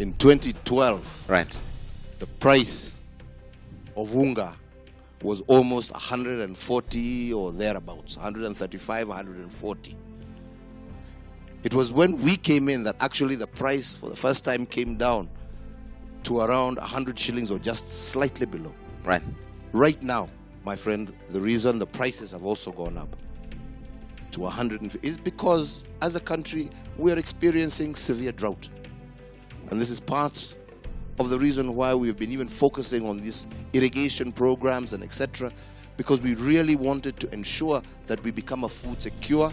in 2012, Right. the price of unga was almost 140 or thereabouts, 135, 140. It was when we came in that actually the price for the first time came down to around 100 shillings or just slightly below. Right. Right now, my friend, the reason the prices have also gone up to 150 is because as a country, we are experiencing severe drought. And this is part of the reason why we've been even focusing on these irrigation programs and etc., because we really wanted to ensure that we become a food secure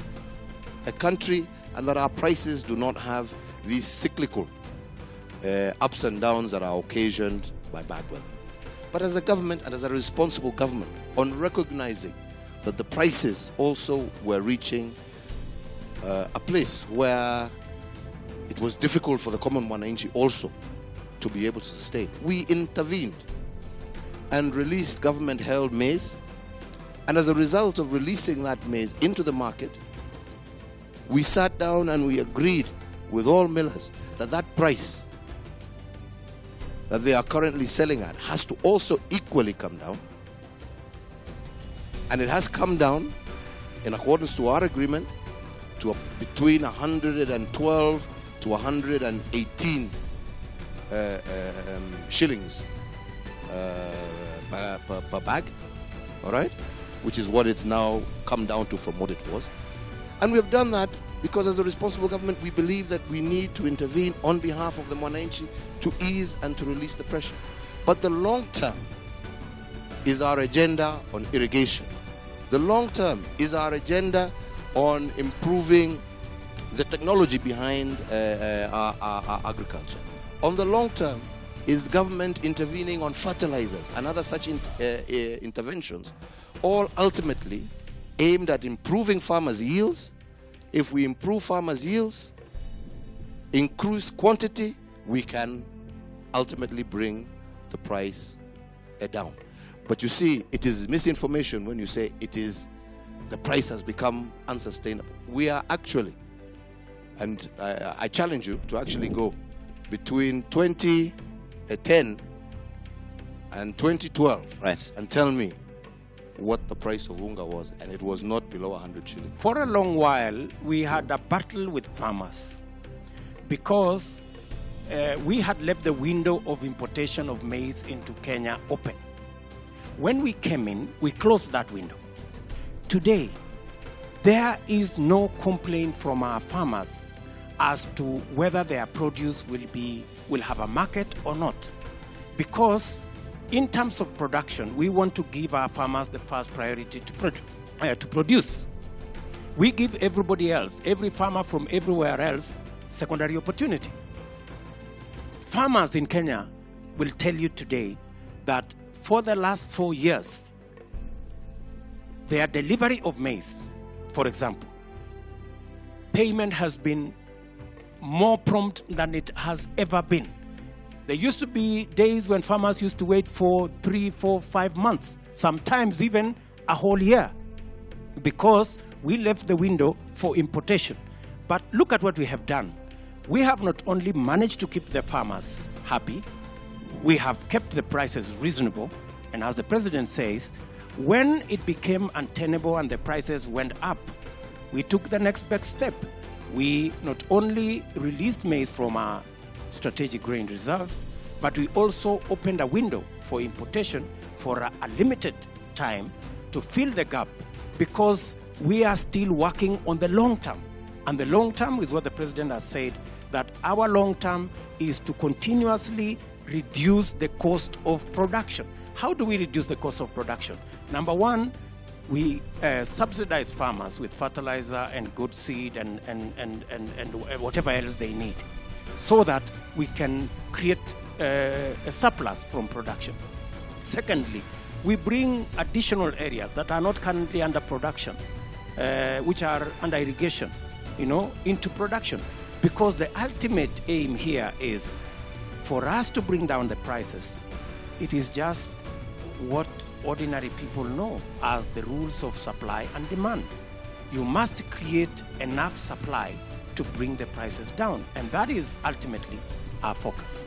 a country and that our prices do not have these cyclical ups and downs that are occasioned by bad weather. But as a government and as a responsible government, on recognizing that the prices also were reaching a place where it was difficult for the common mwananchi also to be able to sustain, we intervened and released government-held maize. And as a result of releasing that maize into the market, we sat down and we agreed with all millers that that price that they are currently selling at has to also equally come down. And it has come down in accordance to our agreement to between 112 to 118 shillings per bag, all right, which is what it's now come down to from what it was. And we have done that because as a responsible government, we believe that we need to intervene on behalf of the mwananchi to ease and to release the pressure. But the long term is our agenda on irrigation. The long term is our agenda on improving the technology behind our agriculture. On the long term is government intervening on fertilizers and other such interventions, all ultimately aimed at improving farmers' yields. If we improve farmers' yields, increase quantity, we can ultimately bring the price down. But you see, it is misinformation when you say the price has become unsustainable. We are actually, and I challenge you to actually go between 2010 and 2012, right, and tell me what the price of unga was, and it was not below 100 shillings. For a long while, we had a battle with farmers because we had left the window of importation of maize into Kenya open. When we came in, we closed that window. Today, there is no complaint from our farmers as to whether their produce will have a market or not. Because in terms of production, we want to give our farmers the first priority to produce. We give everybody else, every farmer from everywhere else, secondary opportunity. Farmers in Kenya will tell you today that for the last 4 years, their delivery of maize, for example, payment has been more prompt than it has ever been. There used to be days when farmers used to wait for 3, 4, 5 months, sometimes even a whole year, because we left the window for importation. But look at what we have done. We have not only managed to keep the farmers happy, we have kept the prices reasonable, and as the president says, when it became untenable and the prices went up, we took the next best step. We not only released maize from our strategic grain reserves, but we also opened a window for importation for a limited time to fill the gap, because we are still working on the long term. And the long term is what the president has said, that our long term is to continuously reduce the cost of production. How do we reduce the cost of production? Number one, we subsidize farmers with fertilizer and good seed and whatever else they need, so that we can create a surplus from production. Secondly, we bring additional areas that are not currently under production, which are under irrigation, into production. Because the ultimate aim here is for us to bring down the prices. It is just what ordinary people know as the rules of supply and demand. You must create enough supply to bring the prices down. And that is ultimately our focus.